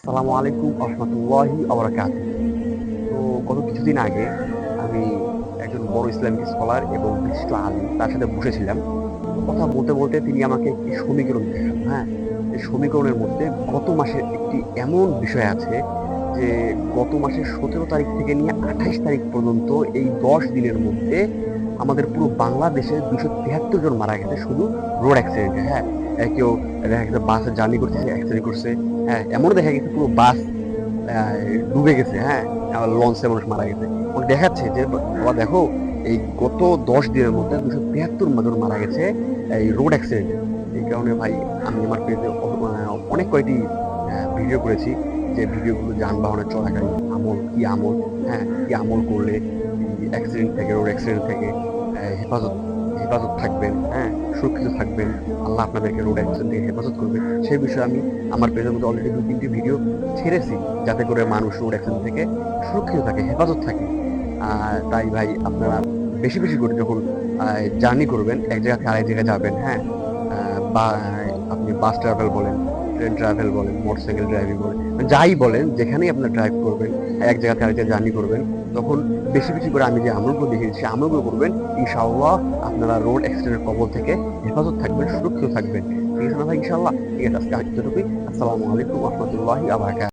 আসসালামু আলাইকুম রহমতুল্লাহি আবরাকাতুহ। তো গত কিছুদিন আগে আমি একজন বড় ইসলামিক স্কলার এবং বিশিষ্ট আলিম তার সাথে বসেছিলাম। কথা বলতে বলতে তিনি আমাকে একটি সমীকরণ দেখান। হ্যাঁ, এই সমীকরণের মধ্যে গত মাসের একটি এমন বিষয় আছে যে গত মাসের 17 তারিখ থেকে নিয়ে 28 তারিখ পর্যন্ত এই 10 দিনের মধ্যে আমাদের পুরো বাংলাদেশে 273 জন মারা গেছে শুধু রোড অ্যাক্সিডেন্টে। হ্যাঁ, কেউ দেখা গেছে বাসে জার্নি করতেছে, অ্যাক্সিডেন্ট করছে। হ্যাঁ, এমনও দেখা গেছে পুরো বাস ডুবে গেছে। হ্যাঁ, আবার লঞ্চে মানুষ মারা গেছে। মানে দেখাচ্ছে যে বাবা দেখো, এই গত 10 দিনের মধ্যে 273 জন মারা গেছে এই রোড অ্যাক্সিডেন্টে। এই কারণে ভাই আমি আমার পেজে অনেক কয়টি ভিডিও করেছি, যে ভিডিওগুলো যানবাহনে চলাকালীন আমল, হ্যাঁ, কি আমল করলে এই অ্যাক্সিডেন্ট থেকে, রোড অ্যাক্সিডেন্ট থেকে হেফাজত হেফাজত থাকবেন, হ্যাঁ, সুরক্ষিত থাকবেন। আল্লাহ আপনাদেরকে রোড অ্যাক্সিডেন্ট থেকে হেফাজত করবে। সেই বিষয়ে আমি আমার পেজের মধ্যে অলরেডি 2-3টি ভিডিও ছেড়েছি, যাতে করে মানুষ রোড অ্যাক্সিডেন্ট থেকে সুরক্ষিত থাকে, হেফাজত থাকে। তাই ভাই আপনারা বেশি বেশি করে যখন জার্নি করবেন, এক জায়গা থেকে আরেক জায়গায় যাবেন, হ্যাঁ, বা আপনি বাস ট্রাভেল বলেন, ট্রেন ট্রাভেল বলেন, মোটরসাইকেল ড্রাইভিং বলেন, যাই বলেন, যেখানেই আপনার ড্রাইভ করবেন, এক জায়গা থেকে আরেক জায়গায় জার্নি করবেন, তখন বেশি বেশি করে আমি যে আমলগুলো দেখিয়েছি সেই আমলগুলো করবেন। ইনশাআল্লাহ আপনারা রোড অ্যাক্সিডেন্টের কবল থেকে হেফাজত থাকবেন, সুরক্ষিত থাকবেন। ঠিক আছে না ভাই? ইনশাআল্লাহ। ঠিক আছে, আজকে এতটুকুই। আসসালামু আলাইকুম রহমতুল্লাহি আবরাকাতুহু।